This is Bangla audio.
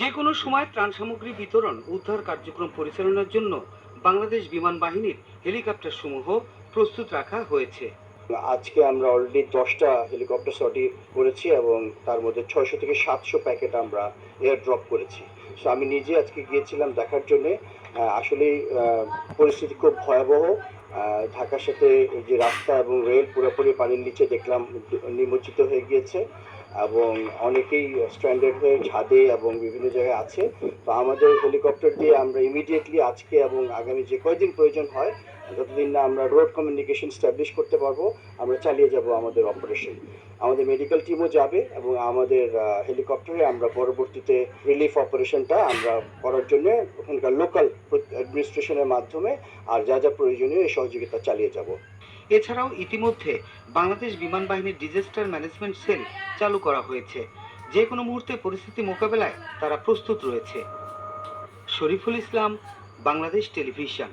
যে কোনো সময় ত্রাণ সামগ্রী বিতরণ উদ্ধার কার্যক্রম পরিচালনার জন্য বাংলাদেশ বিমান বাহিনীর হেলিকপ্টার সমূহ প্রস্তুত রাখা হয়েছে। আজকে আমরা অলরেডি 10টা হেলিকপ্টার সর্টি করেছি এবং তার মধ্যে 600 থেকে 700 প্যাকেট আমরা এয়ার ড্রপ করেছি। সো আমি নিজে আজকে গিয়েছিলাম দেখার জন্যে। আসলেই পরিস্থিতি খুব ভয়াবহ। ঢাকার সাথে যে রাস্তা এবং রেল পুরোপুরি পানির নিচে দেখলাম নিমজ্জিত হয়ে গিয়েছে এবং অনেকেই স্ট্র্যান্ডেড হয়ে ছাদে এবং বিভিন্ন জায়গায় আছে। তো আমাদের হেলিকপ্টার দিয়ে আমরা ইমিডিয়েটলি আজকে এবং আগামী যে কয়দিন প্রয়োজন হয়, যতদিন না আমরা রোড কমিউনিকেশন স্ট্যাবলিশ করতে পারবো, আমরা চালিয়ে যাব আমাদের অপারেশন। আমাদের মেডিকেল টিমও যাবে এবং আমাদের হেলিকপ্টারে আমরা পরবর্তীতে রিলিফ অপারেশনটা আমরা করার জন্য ওখানকার লোকাল অ্যাডমিনিস্ট্রেশনের মাধ্যমে আর যা যা প্রয়োজনীয় এই সহযোগিতা চালিয়ে যাব। এছাড়াও ইতিমধ্যে বাংলাদেশ বিমান বাহিনীর ডিজাস্টার ম্যানেজমেন্ট সেল চালু করা হয়েছে। যে কোনো মুহূর্তে পরিস্থিতি মোকাবেলায় তারা প্রস্তুত রয়েছে। শরীফুল ইসলাম, বাংলাদেশ টেলিভিশন।